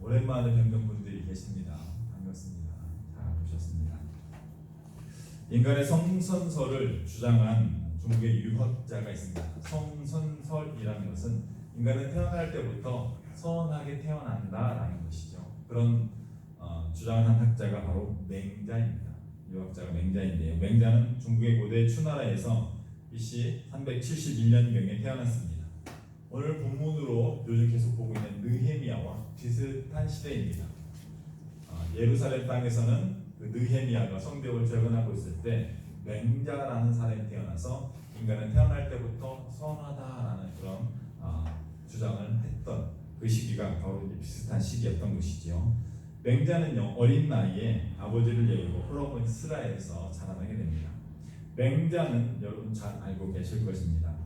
오랜만에 뵙는 분들이 계십니다. 반갑습니다. 잘 오셨습니다. 인간의 성선설을 주장한 중국의 유학자가 있습니다. 성선설이라는 것은 인간은 태어날 때부터 선하게 태어난다라는 것이죠. 그런 주장을 한 학자가 바로 맹자입니다. 유학자가 맹자인데요. 맹자는 중국의 고대 추나라에서 BC 371년경에 태어났습니다. 오늘 본문으로 요즘 계속 보고 있는 느헤미야와 비슷한 시대입니다. 예루살렘 땅에서는 그 느헤미야가 성벽을 재건하고 있을 때 맹자라는 사람이 태어나서 인간은 태어날 때부터 선하다라는 그런 주장을 했던 그 시기가 바로 비슷한 시기였던 것이지요. 맹자는요, 어린 나이에 아버지를 잃고 홀어머니 스라에서 자라나게 됩니다. 맹자는 여러분 잘 알고 계실 것입니다.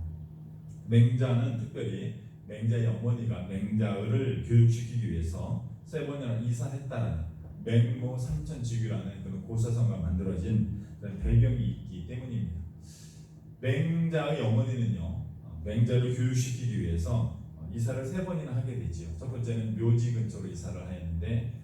맹자는 특별히 맹자의 어머니가 맹자를 교육시키기 위해서 세 번이나 이사했다는 맹모 삼천지교라는 그런 고사성가 만들어진 그런 배경이 있기 때문입니다. 맹자의 어머니는요, 맹자를 교육시키기 위해서 이사를 세 번이나 하게 되지요. 첫 번째는 묘지 근처로 이사를 하였는데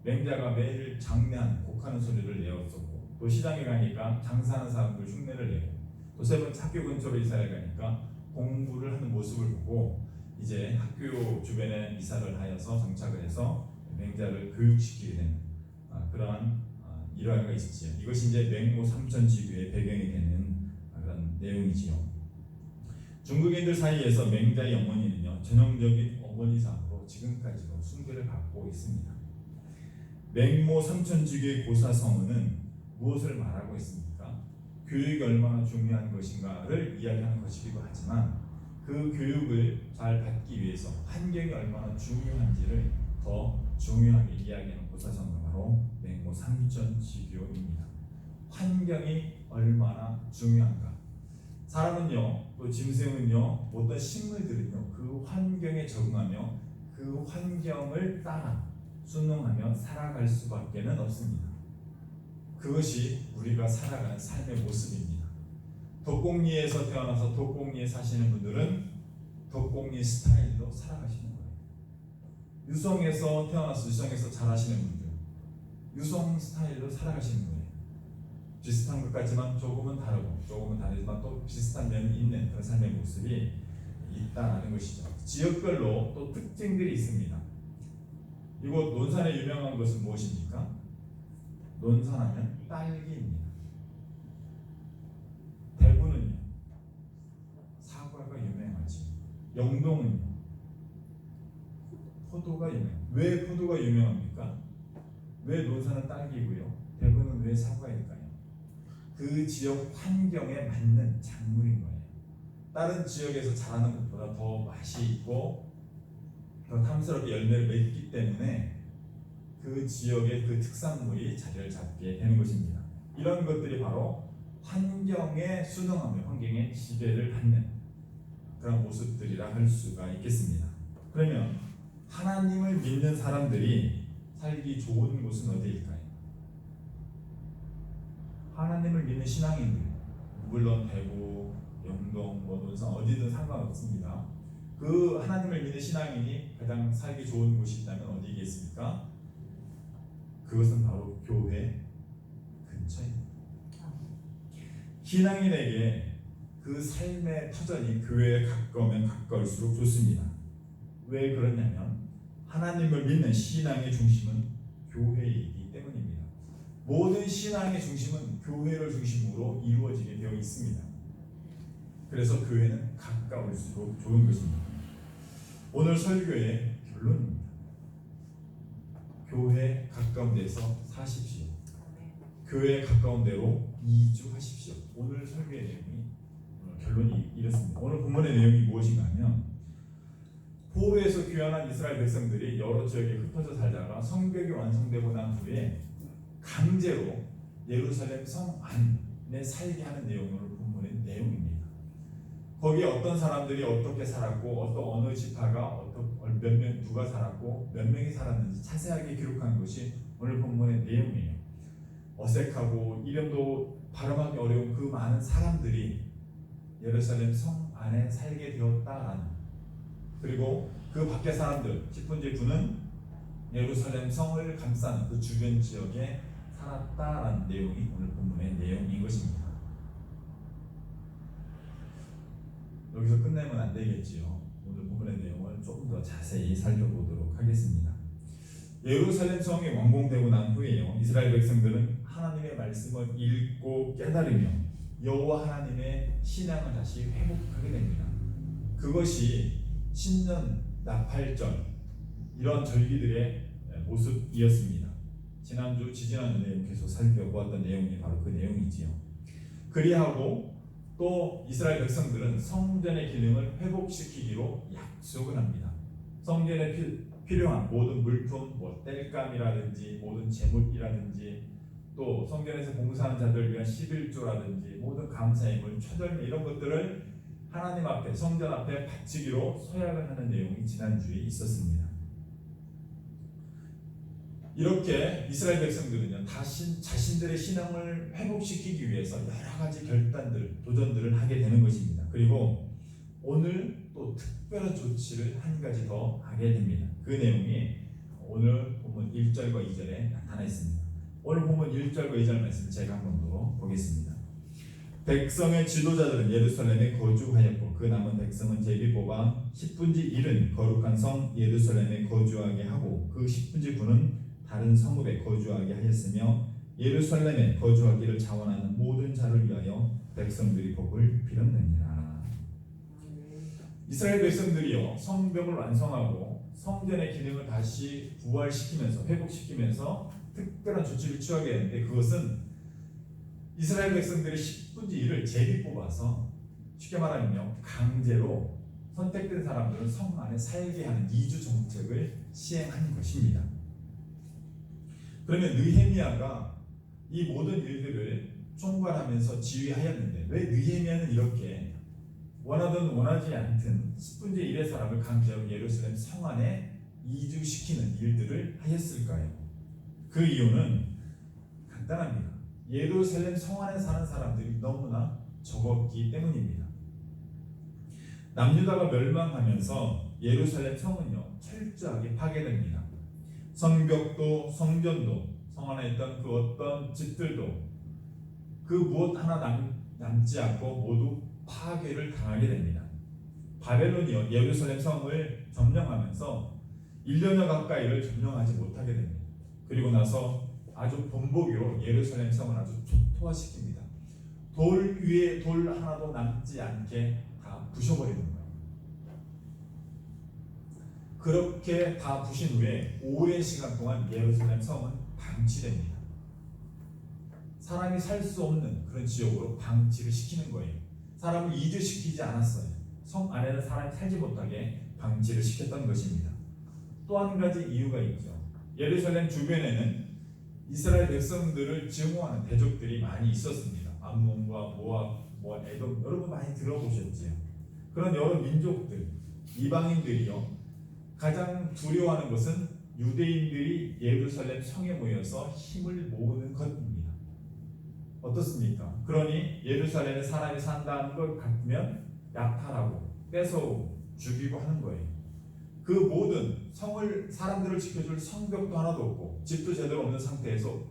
맹자가 매일 장례한 곡하는 소리를 내었었고, 또 시장에 가니까 장사하는 사람들 흉내를 내고, 또 세 번째 학교 근처로 이사를 가니까 공부를 하는 모습을 보고 이제 학교 주변에 이사를 하여서 정착을 해서 맹자를 교육시키게 된 그러한 일화가 있었지요. 이것이 이제 맹모 삼천지교의 배경이 되는 그런 내용이지요. 중국인들 사이에서 맹자의 어머니는요, 전형적인 어머니상으로 지금까지도 숭배를 받고 있습니다. 맹모 삼천지교의 고사성어는 무엇을 말하고 있습니까? 교육이 얼마나 중요한 것인가를 이야기하는 것이기도 하지만 그 교육을 잘 받기 위해서 환경이 얼마나 중요한지를 더 중요하게 이야기하는 고사성어가 바로 맹모 삼천지교입니다. 환경이 얼마나 중요한가. 사람은요, 또 짐승은요, 어떤 식물들은요, 그 환경에 적응하며 그 환경을 따라 순응하며 살아갈 수밖에는 없습니다. 그것이 우리가 살아가는 삶의 모습입니다. 덕곡리에서 태어나서 덕곡리에 사시는 분들은 덕곡리 스타일로 살아가시는 거예요. 유성에서 태어나서 유성에서 자라시는 분들, 유성 스타일로 살아가시는 거예요. 비슷한 것 같지만 조금은 다르고 조금은 다르지만 또 비슷한 면이 있는 그런 삶의 모습이 있다는 것이죠. 지역별로 또 특징들이 있습니다. 이곳 논산에 유명한 것은 무엇입니까? 논산하면 딸기입니다. 대구는요, 사과가 유명하지. 영동은요, 포도가 유명해요. 왜 포도가 유명합니까? 왜 논산은 딸기고요, 대구는 왜 사과일까요? 그 지역 환경에 맞는 작물인 거예요. 다른 지역에서 자라는 것보다 더 맛이 있고 더 탐스럽게 열매를 맺기 때문에 그 지역의 그 특산물이 자리를 잡게 되는 것입니다. 이런 것들이 바로 환경에 순응하며 환경에 지배를 받는 그런 모습들이라 할 수가 있겠습니다. 그러면 하나님을 믿는 사람들이 살기 좋은 곳은 어디일까요? 하나님을 믿는 신앙인들, 물론 대구, 영동, 논산 어디든 상관없습니다. 그 하나님을 믿는 신앙인이 가장 살기 좋은 곳이 있다면 어디겠습니까? 그것은 바로 교회 근처입니다. 신앙인에게 그 삶의 터전이 교회에 가까우면 가까울수록 좋습니다. 왜 그러냐면 하나님을 믿는 신앙의 중심은 교회이기 때문입니다. 모든 신앙의 중심은 교회를 중심으로 이루어지게 되어 있습니다. 그래서 교회는 가까울수록 좋은 것입니다. 오늘 설교의 결론입니다. 교회 가까운 데서 사십시오. 교회 가까운 데로 이주하십시오. 오늘 설교의 내용이 결론이 이렇습니다. 오늘 본문의 내용이 무엇인가 하면 포로에서 귀환한 이스라엘 백성들이 여러 지역에 흩어져 살다가 성벽이 완성되고 난 후에 강제로 예루살렘 성 안에 살게 하는 내용으로 본문의 내용입니다. 거기에 어떤 사람들이 어떻게 살았고 어느 지파가 몇 명 누가 살았고 몇 명이 살았는지 자세하게 기록한 것이 오늘 본문의 내용이에요. 어색하고 이름도 발음하기 어려운 그 많은 사람들이 예루살렘 성 안에 살게 되었다라는, 그리고 그 밖의 사람들 10분지 9는 예루살렘 성을 감싼 그 주변 지역에 살았다라는 내용이 오늘 본문의 내용인 것입니다. 여기서 끝내면 안 되겠지요. 오늘 본문의 내용을 조금 더 자세히 살펴보도록 하겠습니다. 예루살렘 성이 완공되고 난 후에요, 이스라엘 백성들은 하나님의 말씀을 읽고 깨달으며 여호와 하나님의 신앙을 다시 회복하게 됩니다. 그것이 신년 나팔절 이런 절기들의 모습이었습니다. 지지난주에 계속 살펴보았던 내용이 바로 그 내용이지요. 그리하고 또 이스라엘 백성들은 성전의 기능을 회복시키기로 약속을 합니다. 성전에 필요한 모든 물품, 땔감이라든지 모든 제물이라든지 또 성전에서 봉사하는 자들 위한 11조라든지 모든 감사예물, 초절미 이런 것들을 하나님 앞에, 성전 앞에 바치기로 서약을 하는 내용이 지난주에 있었습니다. 이렇게 이스라엘 백성들은요, 자신들의 신앙을 회복시키기 위해서 여러 가지 결단들, 도전들을 하게 되는 것입니다. 그리고 오늘 또 특별한 조치를 한 가지 더 하게 됩니다. 그 내용이 오늘 본문 1절과 2절에 나타나 있습니다. 오늘 본문 1절과 2절 말씀을 제가 한번 더 보겠습니다. 백성의 지도자들은 예루살렘에 거주하였고 그 남은 백성은 제비 뽑아 10분지 1은 거룩한 성 예루살렘에 거주하게 하고 그 10분지 9는 다른 성읍에 거주하게 하였으며 예루살렘에 거주하기를 자원하는 모든 자를 위하여 백성들이 복을 빌었느니라. 이스라엘 백성들이요, 성벽을 완성하고 성전의 기능을 다시 부활시키면서 회복시키면서 특별한 조치를 취하게 했는데, 그것은 이스라엘 백성들의 10분지 1을 제비 뽑아서, 쉽게 말하면요, 강제로 선택된 사람들은 성 안에 살게 하는 이주 정책을 시행한 것입니다. 그러면 느헤미야가 이 모든 일들을 총괄하면서 지휘하였는데, 왜 느헤미야는 이렇게 원하든 원하지 않든 10분의 1의 사람을 강제로 예루살렘 성 안에 이주시키는 일들을 하였을까요? 그 이유는 간단합니다. 예루살렘 성 안에 사는 사람들이 너무나 적었기 때문입니다. 남유다가 멸망하면서 예루살렘 성은요, 철저하게 파괴됩니다. 성벽도 성전도 성 안에 있던 그 어떤 집들도 그 무엇 하나 남지 않고 모두 파괴를 당하게 됩니다. 바벨론이요, 예루살렘 성을 점령하면서 1년여 가까이를 점령하지 못하게 됩니다. 그리고 나서 아주 본보기로 예루살렘 성을 아주 초토화시킵니다. 돌 위에 돌 하나도 남지 않게 다 부셔버리는 거예요. 그렇게 다 부신 후에 오랜 시간 동안 예루살렘 성은 방치됩니다. 사람이 살 수 없는 그런 지역으로 방치를 시키는 거예요. 사람을 이주시키지 않았어요. 성 안에는 사람이 살지 못하게 방치를 시켰던 것입니다. 또 한 가지 이유가 있죠. 예루살렘 주변에는 이스라엘 백성들을 증오하는 대적들이 많이 있었습니다. 암몬과 모압, 에돔, 여러분 많이 들어보셨지요. 그런 여러 민족들, 이방인들이요, 가장 두려워하는 것은 유대인들이 예루살렘 성에 모여서 힘을 모으는 것입니다. 어떻습니까? 그러니 예루살렘에 사람이 산다는 걸 같으면 약탈하고 뺏어오고 죽이고 하는 거예요. 그 모든 사람들을 지켜줄 성벽도 하나도 없고 집도 제대로 없는 상태에서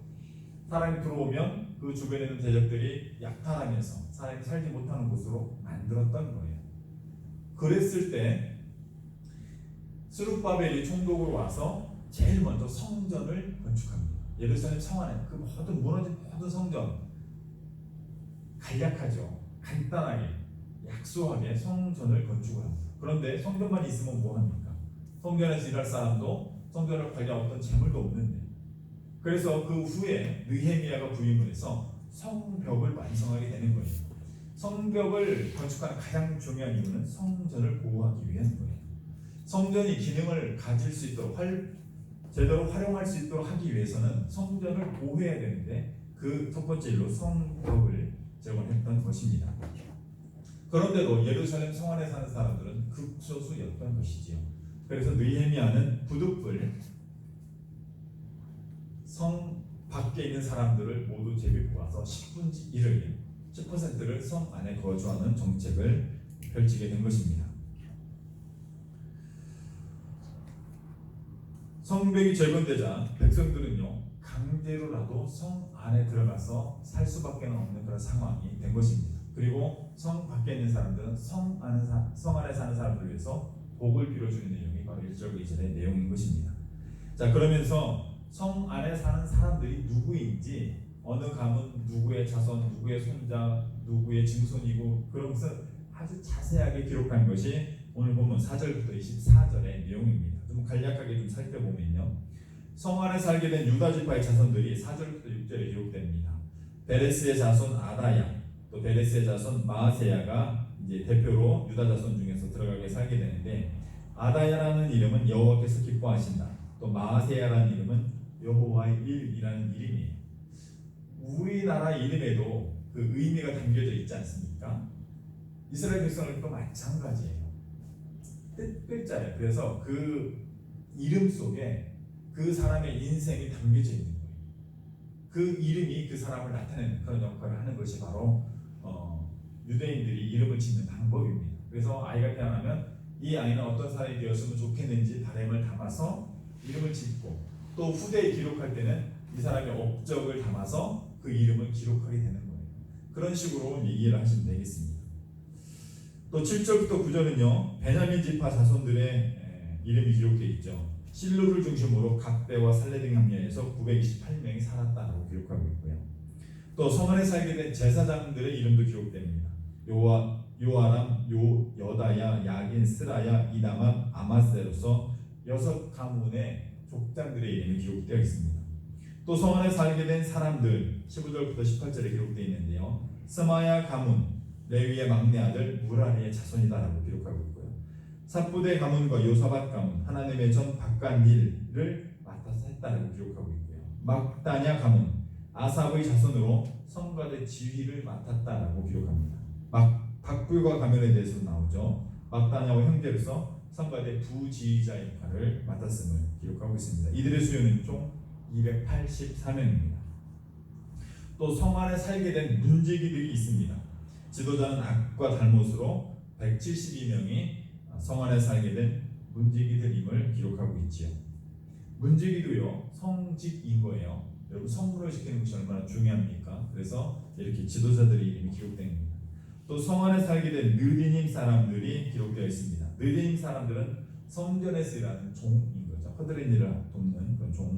사람이 들어오면 그 주변에 있는 대적들이 약탈하면서 사람이 살지 못하는 곳으로 만들었던 거예요. 그랬을 때 스룹바벨이 총독으로 와서 제일 먼저 성전을 건축합니다. 예루살렘 성 안에 그 모든 무너진 모든 성전, 간략하죠. 간단하게 약소하게 성전을 건축을 합니다. 그런데 성전만 있으면 뭐합니까? 성전에서 일할 사람도 성전을 관리할 어떤 재물도 없는데, 그래서 그 후에 느헤미야가 부임을 해서 성벽을 완성하게 되는 거예요. 성벽을 건축하는 가장 중요한 이유는 성전을 보호하기 위한 거예요. 성전이 기능을 가질 수 있도록 제대로 활용할 수 있도록 하기 위해서는 성전을 보호해야 되는데, 그 첫 번째 일로 성벽을 제공했던 것입니다. 그런데도 예루살렘 성 안에 사는 사람들은 극소수였던 것이지요. 그래서 느헤미야는 부득불 성 밖에 있는 사람들을 모두 제비 뽑아서 10분지 1을 10%를 성 안에 거주하는 정책을 펼치게 된 것입니다. 성벽이 절건되자 백성들은요 강제로라도 성 안에 들어가서 살 수밖에 없는 그런 상황이 된 것입니다. 그리고 성 밖에 있는 사람들은 성 안에 사는 사람들을 위해서 복을 빌어주는 내용이 바로 1절 2절의 내용인 것입니다. 자, 그러면서 성 안에 사는 사람들이 누구인지, 어느 가문 누구의 자손, 누구의 손자, 누구의 증손이고, 그런 것을 아주 자세하게 기록한 것이 오늘 본문 4절부터 24절의 내용입니다. 좀 간략하게 좀 살펴보면요, 성 안에 살게 된 유다 지파의 자손들이 4절부터 6절에 기록됩니다. 베레스의 자손 아다야, 또 베레스의 자손 마아세야가 이제 대표로 유다 자손 중에서 들어가게 살게 되는데, 아다야라는 이름은 여호와께서 기뻐하신다, 또 마아세야라는 이름은 여호와의 일이라는 이름이에요. 우리나라 이름에도 그 의미가 담겨져 있지 않습니까? 이스라엘 백성들도 마찬가지예요. 뜻글자예요. 그래서 그 이름 속에 그 사람의 인생이 담겨져 있는 거예요. 그 이름이 그 사람을 나타내는 그런 역할을 하는 것이 바로 유대인들이 이름을 짓는 방법입니다. 그래서 아이가 태어나면 이 아이는 어떤 사람이 되었으면 좋겠는지 바람을 담아서 이름을 짓고, 또 후대에 기록할 때는 이 사람의 업적을 담아서 그 이름을 기록하게 되는 거예요. 그런 식으로 이해를 하시면 되겠습니다. 또 7절부터 9절은요 베냐민 지파 자손들의 이름이 기록되어 있죠. 실루를 중심으로 갑배와 살레 등 합류해서 928명이 살았다고 기록하고 있고요. 또 성 안에 살게 된 제사장들의 이름도 기록됩니다. 요아람, 여다야, 야긴, 스라야, 이다만, 아마스로서 6가문의 족장들의 이름이 기록되어 있습니다. 또 성 안에 살게 된 사람들 15절부터 18절에 기록되어 있는데요, 스마야 가문, 레위의 막내 아들 무라리의 자손이다라고 기록하고 있고요. 삽부대 가문과 요사밧 가문, 하나님의 전 박간일을 맡아서 했다라고 기록하고 있고요. 막다냐 가문, 아삽의 자손으로 성가대 지휘를 맡았다라고 기록합니다. 박불과 가면에 대해서 나오죠. 막다냐와 형제로서 성가대 부지휘자 역할을 맡았음을 기록하고 있습니다. 이들의 수요는 총 284명입니다. 또 성 안에 살게 된 문지기들이 있습니다. 지도자는 악과 달못으로 172명이 성 안에 살게 된 문지기들임을 기록하고 있지요. 문지기도요 성직인 거예요. 여러분, 성문을 지키는 것이 얼마나 중요합니까? 그래서 이렇게 지도자들의 이름이 기록됩니다. 또 성 안에 살게 된 느디님 사람들이 기록되어 있습니다. 느디님 사람들은 성전에서 일하는 종인 거죠. 허드렛 일을 돕는 그런 종.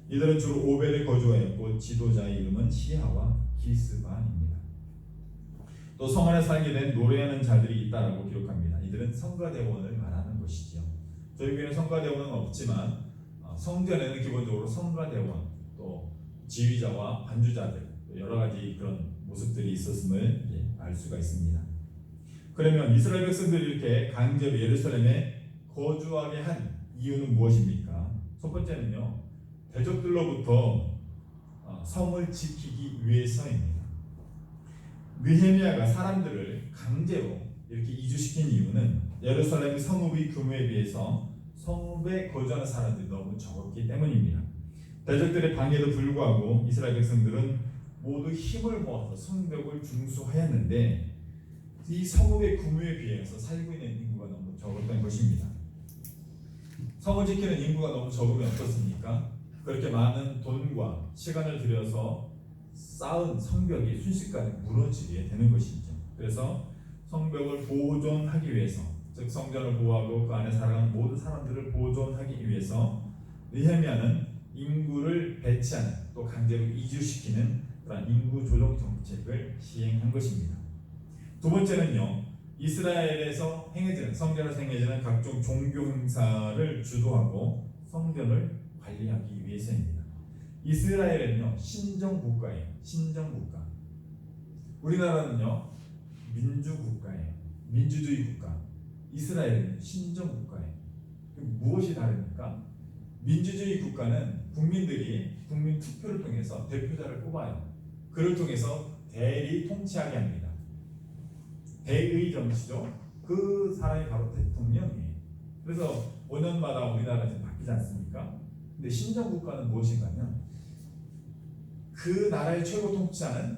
이들은 주로 오벨에 거주하였고 지도자의 이름은 시하와 기스반입니다. 또 성 안에 살게 된 노래하는 자들이 있다라고 기록합니다. 이들은 성가대원을 말하는 것이지요. 저희 교회는 성가대원은 없지만 성전에는 기본적으로 성가대원, 또 지휘자와 반주자들, 여러 가지 그런 모습들이 있었음을 알 수가 있습니다. 그러면 이스라엘 백성들이 이렇게 강제로 예루살렘에 거주하게 한 이유는 무엇입니까? 첫 번째는요, 대적들로부터 성을 지키기 위해서입니다. 느헤미야가 사람들을 강제로 이렇게 이주시킨 이유는 예루살렘 성읍의 규모에 비해서 성읍에 거주하는 사람들이 너무 적었기 때문입니다. 대적들의 방해에도 불구하고 이스라엘 백성들은 모두 힘을 모아서 성벽을 중수하였는데 이 성읍의 규모에 비해서 살고 있는 인구가 너무 적었던 것입니다. 성을 지키는 인구가 너무 적으면 어떻습니까? 그렇게 많은 돈과 시간을 들여서 쌓은 성벽이 순식간에 무너지게 되는 것이죠. 그래서 성벽을 보존하기 위해서, 즉 성전을 보호하고 그 안에 살아가는 모든 사람들을 보존하기 위해서 느헤미야는 인구를 배치하는, 또 강제로 이주시키는 그런 인구 조정 정책을 시행한 것입니다. 두 번째는요, 이스라엘에서 행해지는, 성전에서 행해지는 각종 종교 행사를 주도하고 성전을 관리하기 위해서입니다. 이스라엘은요 신정국가예요. 신정국가. 우리나라는요 민주국가예요. 민주주의 국가. 이스라엘은 신정국가예요. 무엇이 다릅니까? 민주주의 국가는 국민들이 국민 투표를 통해서 대표자를 뽑아요. 그를 통해서 대리 통치하게 합니다. 대의 정치죠. 그 사람이 바로 대통령이에요. 그래서 5년마다 우리나라가 지금 바뀌지 않습니까? 근데 신정국가는 무엇인가요? 그 나라의 최고 통치자는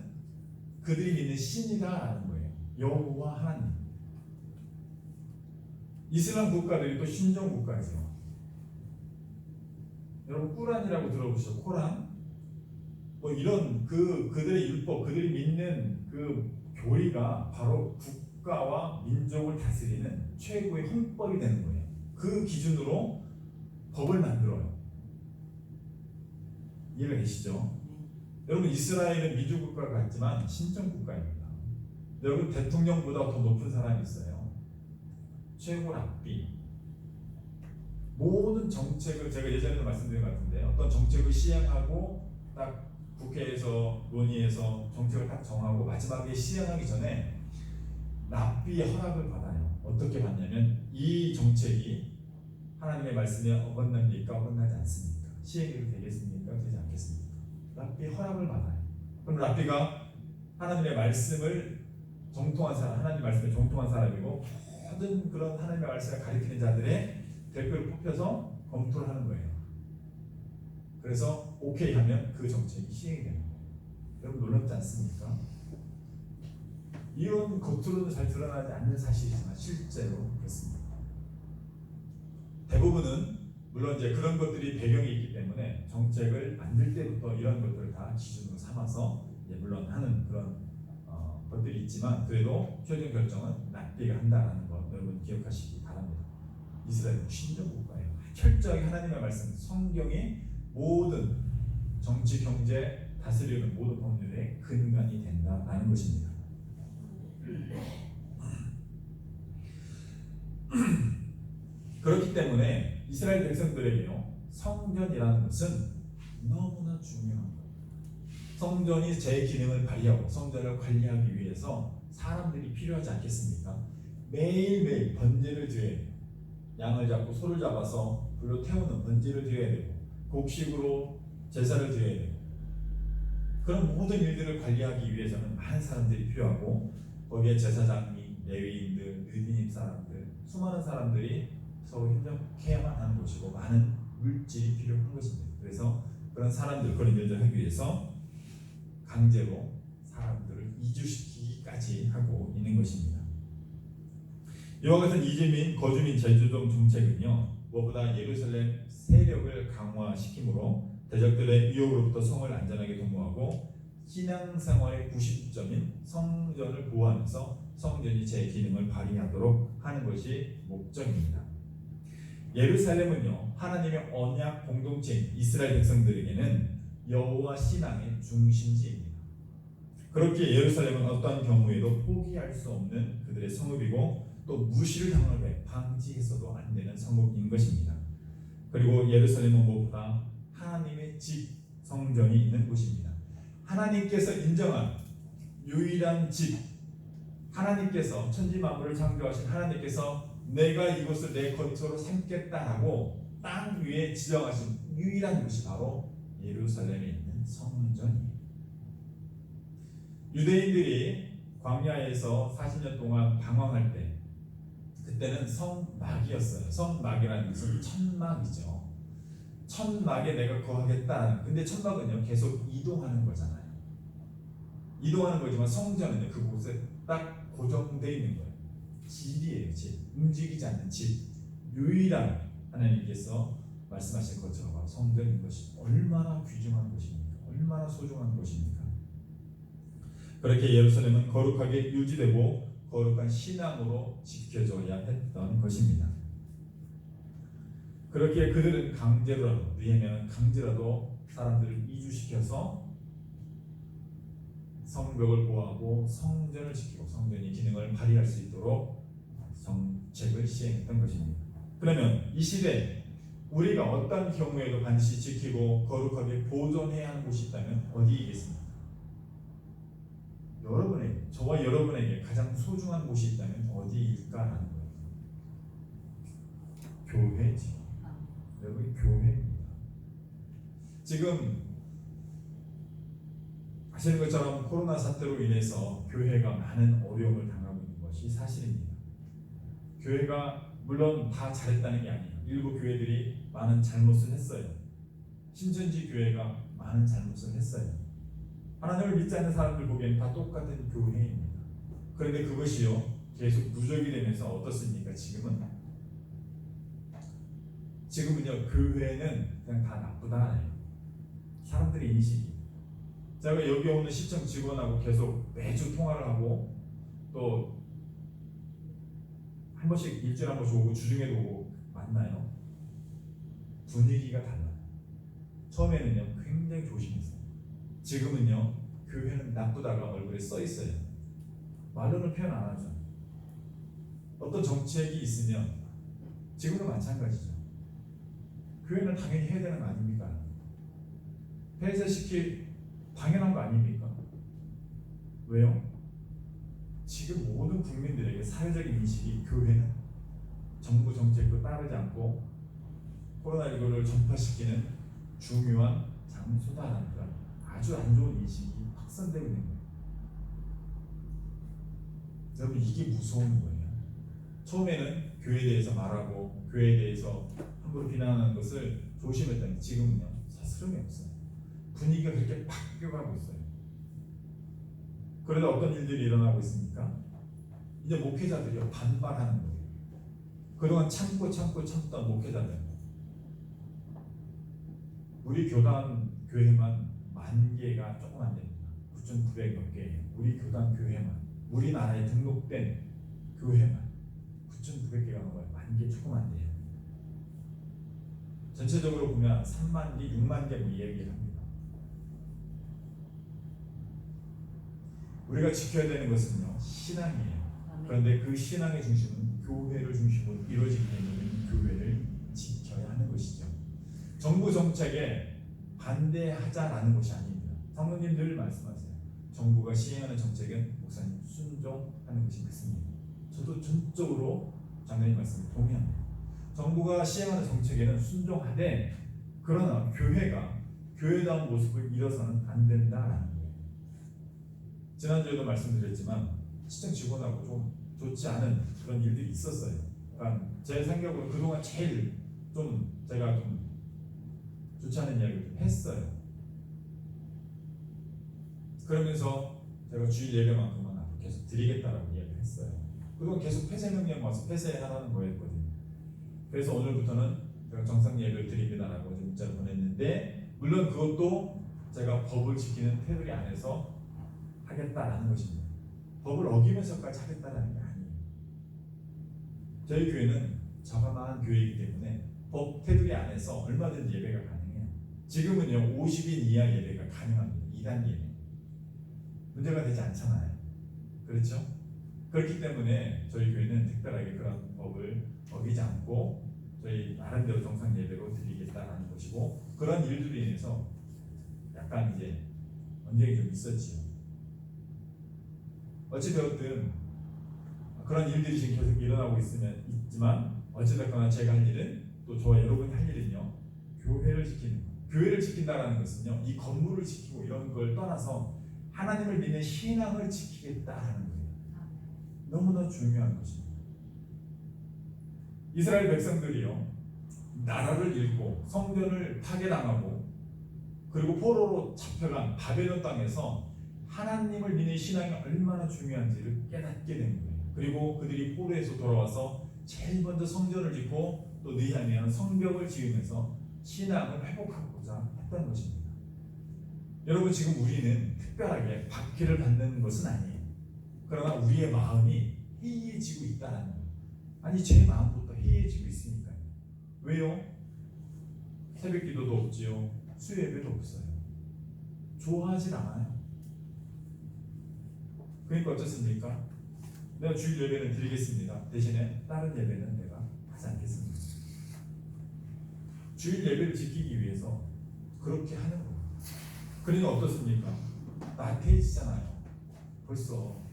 그들이 믿는 신이다라는 거예요. 여호와 하나님. 이슬람 국가들이 또 신정국가죠. 여러분 꾸란이라고 들어보셨죠? 코란? 뭐 이런 그들의 율법, 그들이 믿는 그 교리가 바로 국가와 민족을 다스리는 최고의 헌법이 되는 거예요. 그 기준으로 법을 만들어요. 이해가 되시죠? 여러분 이스라엘은 민족 국가 같지만 신정 국가입니다. 여러분 대통령보다 더 높은 사람이 있어요. 최고 랍비. 모든 정책을 제가 예전에도 말씀드린 것 같은데 어떤 정책을 시행하고 딱 국회에서 논의해서 정책을 딱 정하고 마지막에 시행하기 전에 랍비의 허락을 받아요. 어떻게 받냐면 이 정책이 하나님의 말씀에 어긋납니까? 어긋나지 않습니까? 시행이 되겠습니까? 되지 않겠습니까? 랍비의 허락을 받아요. 그럼 랍비가 하나님의 말씀을 정통한 사람, 하나님 말씀에 정통한 사람이고 모든 그런 하나님의 말씀을 가리키는 자들의 대표를 뽑혀서 검토를 하는 거예요. 그래서 오케이 하면 그 정책이 시행이 되는 거예요. 여러분 놀랍지 않습니까? 이런 겉으로는 잘 드러나지 않는 사실이지만 실제로 그렇습니다. 대부분은 물론 이제 그런 것들이 배경이 있기 때문에 정책을 만들 때부터 이런 것들을 다 기준으로 삼아서 물론 하는 그런 것들이 있지만 그래도 최종 결정은 랍비가 한다라는 것 여러분 기억하시기 바랍니다. 이스라엘은 신정 국가예요. 철저하게 하나님의 말씀, 성경이 모든 정치, 경제, 다스리는 모든 법률의 근간이 된다라는 것입니다. 그렇기 때문에 이스라엘 백성들에게요 성전이라는 것은 너무나 중요한 거예요. 성전이 제 기능을 발휘하고 성전을 관리하기 위해서 사람들이 필요하지 않겠습니까? 매일매일 번제를 드려야 돼요. 양을 잡고 소를 잡아서 불로 태우는 번제를 드려야 되고 곡식으로 제사를 드려야 되고 그런 모든 일들을 관리하기 위해서는 많은 사람들이 필요하고 거기에 제사장이, 레위인들, 느디님 사람들 수많은 사람들이 서로 협력해야만 하는 곳이고 많은 물질이 필요한 것입니다. 그래서 그런 사람들, 그런 일들을 하기 위해서 강제로 사람들을 이주시키기까지 하고 있는 것입니다. 이와 같은 이주민, 거주민 제주동 정책은요 무엇보다 예루살렘 세력을 강화시키므로 대적들의 위협으로부터 성을 안전하게 도모하고 신앙생활의 90점인 성전을 보호하면서 성전이 제 기능을 발휘하도록 하는 것이 목적입니다. 예루살렘은요 하나님의 언약 공동체인 이스라엘 백성들에게는 여호와 신앙의 중심지입니다. 그렇게 예루살렘은 어떠한 경우에도 포기할 수 없는 그들의 성읍이고 또 무시를 당하게 방지해서도 안 되는 성읍인 것입니다. 그리고 예루살렘은 무엇보다 하나님의 집 성전이 있는 곳입니다. 하나님께서 인정한 유일한 집, 하나님께서 천지 만물을 창조하신 하나님께서 내가 이곳을 내 거처로 삼겠다라고 땅 위에 지정하신 유일한 곳이 바로 예루살렘에 있는 성전이에요. 유대인들이 광야에서 40년 동안 방황할 때 그때는 성막이었어요. 성막이라는 것은 천막이죠. 천막에 내가 거하겠다. 근데 천막은요 계속 이동하는 거잖아요. 이동하는 거지만 성전은요 그곳에 딱 고정되어 있는 거예요. 집이에요. 집. 움직이지 않는 집. 유일한 하나님께서 말씀하신 것처럼 바로 성전인 것이 얼마나 귀중한 것입니까? 얼마나 소중한 것입니까? 그렇게 예루살렘은 거룩하게 유지되고 거룩한 신앙으로 지켜져야 했던 것입니다. 그렇게 그들은 강제로라도 느헤미야는 강제라도 사람들을 이주시켜서 성벽을 보호하고 성전을 지키고 성전의 기능을 발휘할 수 있도록 정책을 시행했던 것입니다. 그러면 이 시대 우리가 어떤 경우에도 반드시 지키고 거룩하게 보존해야 하는 곳이 있다면 어디이겠습니까? 여러분에게, 저와 여러분에게 가장 소중한 곳이 있다면 어디일까라는 거예요. 교회지. 여러분 교회입니다. 지금 아시는 것처럼 코로나 사태로 인해서 교회가 많은 어려움을 당하고 있는 것이 사실입니다. 교회가 물론 다 잘했다는 게 아니에요. 일부 교회들이 많은 잘못을 했어요. 신천지 교회가 많은 잘못을 했어요. 하나님을 믿지 않는 사람들 보기엔 다 똑같은 교회입니다. 그런데 그것이요 계속 누적이 되면서 어떻습니까? 지금은 지금은요 교회는 그냥 다 나쁘다. 사람들의 인식이. 제가 여기 오는 시청 직원하고 계속 매주 통화를 하고 또 한 번씩 일주일에 한 번씩 오고 주중에도 오고 만나요. 분위기가 달라요. 처음에는요 굉장히 조심했어요. 지금은요 교회는 나쁘다가 얼굴에 써 있어요. 말로는 표현 안 하죠. 어떤 정책이 있으면 지금도 마찬가지죠. 교회는 당연히 해야 되는 거 아닙니까? 폐쇄시킬 당연한 거 아닙니까? 왜요? 지금 모든 국민들에게 사회적인 인식이 교회는 정부 정책도 따르지 않고 코로나19를 전파시키는 중요한 장소다라는 것, 아주 안 좋은 인식이 확산되고 있는 거예요. 여러분 이게 무서운 거예요. 처음에는 교회에 대해서 말하고 교회에 대해서 함부로 비난하는 것을 조심했더니 지금은요 사스럼이 없어요. 분위기가 그렇게 바뀌어가고 있어요. 그러다 어떤 일들이 일어나고 있습니까? 이제 목회자들이 반발하는 거예요. 그동안 참던 목회자들. 우리 교단 교회만 10,000개가 조금 안 됩니다. 9,900몇 개예요. 우리 교단 교회만, 우리나라에 등록된 교회만 9,900개가 넘어요. 10,000개 조금 안 돼요. 전체적으로 보면 3만 개, 6만 개 뭐 얘기를 합니다. 우리가 지켜야 되는 것은요 신앙이에요. 그런데 그 신앙의 중심은 교회를 중심으로 이루어지기 때문에 교회를 지켜야 하는 것이죠. 정부 정책에 반대하자라는 것이 아닙니다. 성령님 늘 말씀하세요. 정부가 시행하는 정책은 목사님 순종하는 것이 맞습니다. 저도 전적으로 장로님 말씀에 동의합니다. 정부가 시행하는 정책에는 순종하되 그러나 교회가 교회다운 모습을 잃어서는 안 된다라는 거예요. 지난주에도 말씀드렸지만 시청 직원하고 좀 좋지 않은 그런 일들이 있었어요. 그러니까 제 생각으로 그동안 제일 제가 좀 좋지 않은 이야기를 좀 했어요. 그러면서 제가 주일 예배만큼은 앞으로 계속 드리겠다라고 이야기를 했어요. 그동안 계속 폐쇄 명령 와서 폐쇄하라는 거였거든요. 그래서 오늘부터는 제가 정상 예배를 드립니다라고 문자를 보냈는데 물론 그것도 제가 법을 지키는 테두리 안에서 하겠다라는 것입니다. 법을 어기면서까지 하겠다라는 게 아니에요. 저희 교회는 자그마한 교회이기 때문에 법 테두리 안에서 얼마든지 예배가 가능해요. 지금은요 50인 이하 예배가 가능합니다. 2단 예배 문제가 되지 않잖아요. 그렇죠? 그렇기 때문에 저희 교회는 특별하게 그런 법을 어기지 않고 저희 나름대로 정상 예배로 드리겠다라는 것이고 그런 일들로 인해서 약간 이제 언쟁이 좀 있었지요. 어찌되었든 그런 일들이 지금 계속 일어나고 있지만 어찌됐거나 제가 할 일은 또 저와 여러분이 할 일은요 교회를 지키는 거예요. 교회를 지킨다라는 것은요 이 건물을 지키고 이런 걸 떠나서 하나님을 믿는 신앙을 지키겠다라는 거예요. 너무나 중요한 것입니다. 이스라엘 백성들이요 나라를 잃고 성전을 파괴당하고 그리고 포로로 잡혀간 바벨론 땅에서 하나님을 믿는 신앙이 얼마나 중요한지를 깨닫게 된 거예요. 그리고 그들이 포로에서 돌아와서 제일 먼저 성전을 짓고 또 느헤미야는 성벽을 지으면서 신앙을 회복하고자 했던 것입니다. 여러분 지금 우리는 특별하게 박해를 받는 것은 아니에요. 그러나 우리의 마음이 해이해지고 있다는 거예요. 아니 제 마음부터 해이해지고 있으니까요. 왜요? 새벽기도도 없지요. 수요예배도 없어요. 좋아하질 않아요. 그러니까 어떻습니까? 내가 주일 예배는 드리겠습니다. 대신에 다른 예배는 내가 하지 않겠습니다. 주일 예배를 지키기 위해서 그렇게 하는 거예요. 그러니까 어떻습니까? 나태해지잖아요. 벌써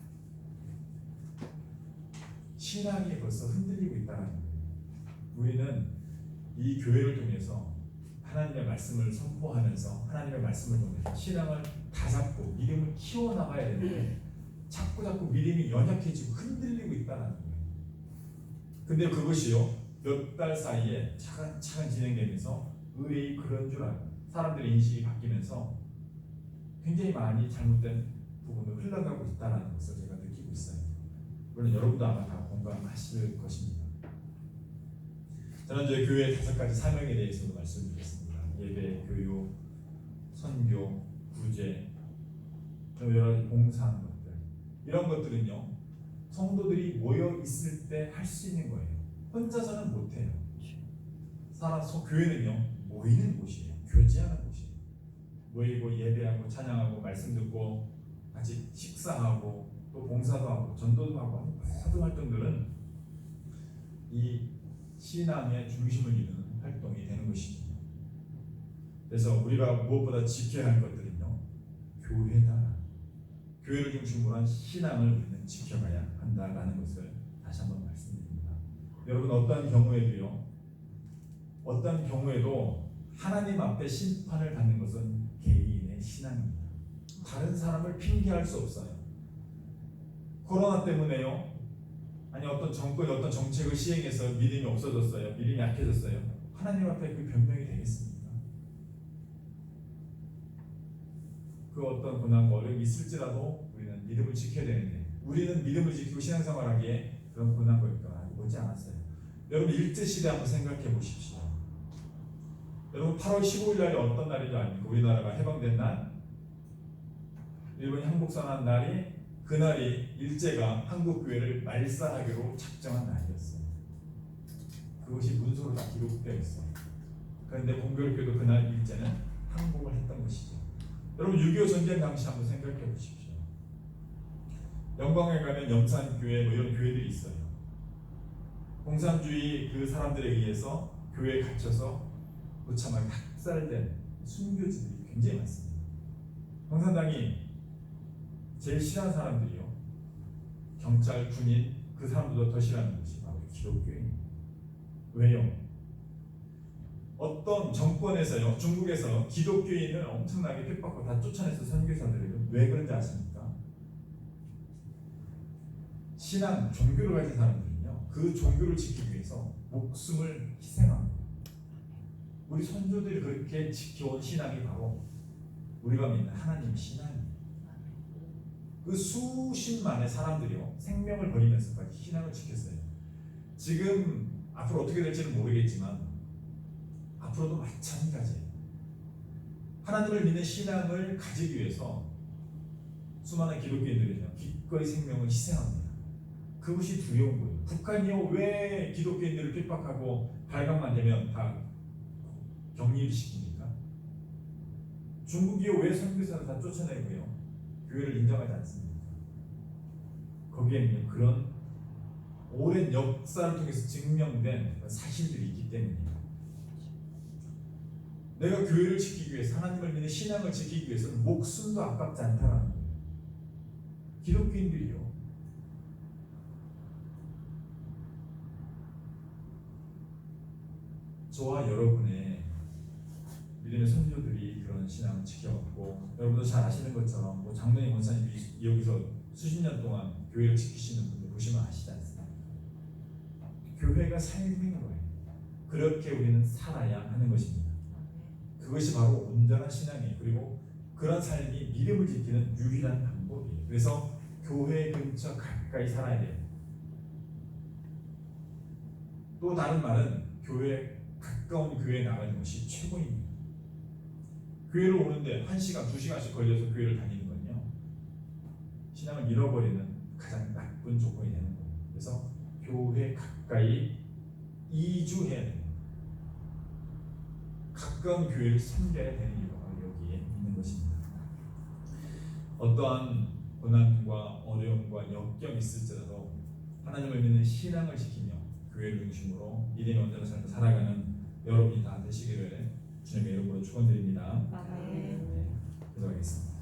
신앙이 벌써 흔들리고 있다는 거예요. 우리는 이 교회를 통해서 하나님의 말씀을 선포하면서 하나님의 말씀을 통해서 신앙을 다잡고 믿음을 키워나가야 되는데 자꾸 믿음이 연약해지고 흔들리고 있다는 거예요. 근데 그것이요 몇 달 사이에 차근차근 진행되면서 의뢰이 그런 줄 알고 사람들의 인식이 바뀌면서 굉장히 많이 잘못된 부분으로 흘러가고 있다는 것을 제가 느끼고 있어요. 물론 여러분도 아마 다 공감하실 것입니다. 지난주에 교회의 5가지 사명에 대해서도 말씀드렸습니다. 예배, 교육, 선교, 구제, 또 여러 가지 봉사하는 것들, 이런 것들은요 성도들이 모여 있을 때 할 수 있는 거예요. 혼자서는 못해요. 교회는요 모이는 곳이에요. 교제하는 곳이에요. 모이고 예배하고 찬양하고 말씀 듣고 같이 식사하고 또 봉사도 하고 전도도 하고 모든 활동들은 이 신앙의 중심을 이루는 활동이 되는 것입니다. 그래서 우리가 무엇보다 지켜야 할 것들은요 교회다. 교회를 중심으로 한 신앙을 우리는 지켜가야 한다라는 것을 다시 한번 말씀드립니다. 여러분 어떤 경우에도 하나님 앞에 심판을 받는 것은 개인의 신앙입니다. 다른 사람을 핑계할 수 없어요. 코로나 때문에요. 아니 어떤 정권이 어떤 정책을 시행해서 믿음이 없어졌어요. 믿음이 약해졌어요. 하나님 앞에 그 변명이 되겠습니까? 그 어떤 고난과 어려움이 있을지라도 우리는 믿음을 지켜야 되는데 우리는 믿음을 지키고 신앙생활하기에 그런 고난과 어려움이 오지 않았어요. 여러분 일제시대 한번 생각해 보십시오. 여러분 8월 15일 날이 어떤 날인 줄 아닙니까? 우리나라가 해방된 날, 일본이 항복선언한 날이 그날이 일제가 한국교회를 말살하기로 작정한 날이었어요. 그것이 문서로 다 기록되어 있어요. 그런데 공교롭게도 그날 일제는 항복을 했던 것이죠. 여러분 6.25 전쟁 당시 한번 생각해 보십시오. 영광에 가면 염산교회 뭐 이런 교회들이 있어요. 공산주의 그 사람들에 의해서 교회에 갇혀서 무참하게 학살된 순교지들이 굉장히 많습니다.共産당이 제일 싫어하는 사람들이요. 경찰, 군인, 그 사람들도 더 싫어하는 것이 바로 기독교인입니다. 왜요? 어떤 정권에서요, 중국에서 기독교인을 엄청나게 핍박하고 다 쫓아내서 선교사들에게 왜 그런지 아십니까? 신앙, 종교를 가진 사람들은요, 그 종교를 지키기 위해서 목숨을 희생합니다. 우리 선조들이 그렇게 지켜온 신앙이 바로 우리가 믿는 하나님의 신앙입니다. 그 수십만의 사람들이요 생명을 버리면서까지 신앙을 지켰어요. 지금 앞으로 어떻게 될지는 모르겠지만 앞으로도 마찬가지예요. 하나님을 믿는 신앙을 가지기 위해서 수많은 기독교인들이요 기꺼이 생명을 희생합니다. 그것이 두려운 거예요. 북한이요 왜 기독교인들을 핍박하고 발각만 되면 다 격리를 시킵니까? 중국이요 왜 선교사를 다 쫓아내고요 교회를 인정하지 않습니까? 거기에는 그런 오랜 역사를 통해서 증명된 사실들이 있기 때문입니다. 내가 교회를 지키기 위해서 하나님을 믿는 신앙을 지키기 위해서는 목숨도 아깝지 않다는 거예요. 기독교인들이요 저와 여러분의 믿음의 선조들이 그런 신앙을 지켜왔고 여러분도 잘 아시는 것처럼 뭐 장로님 원사님이 여기서 수십 년 동안 교회를 지키시는 분들 보시면 아시지 않습니까? 교회가 삶인 거예요. 그렇게 우리는 살아야 하는 것입니다. 그것이 바로 온전한 신앙이에요. 그리고 그런 삶이 믿음을 지키는 유일한 방법이에요. 그래서 교회 근처 가까이 살아야 돼요. 또 다른 말은 가까운 교회에 나가는 것이 최고입니다. 교회를 오는데 1시간, 2시간씩 걸려서 교회를 다니는 건요 신앙을 잃어버리는 가장 나쁜 조건이 되는 거예요. 그래서 교회 가까이 이주해야 됩니다. 가까운 교회를 섬겨야 되는 이유가 여기에 있는 것입니다. 어떠한 고난과 어려움과 역경이 있을지라도 하나님을 믿는 신앙을 지키며 교회를 중심으로 믿음의 온전한 삶을 살아가는 여러분이 다 되시기를 주님의 이름으로 축원드립니다. 아멘. 네, 기도하겠습니다.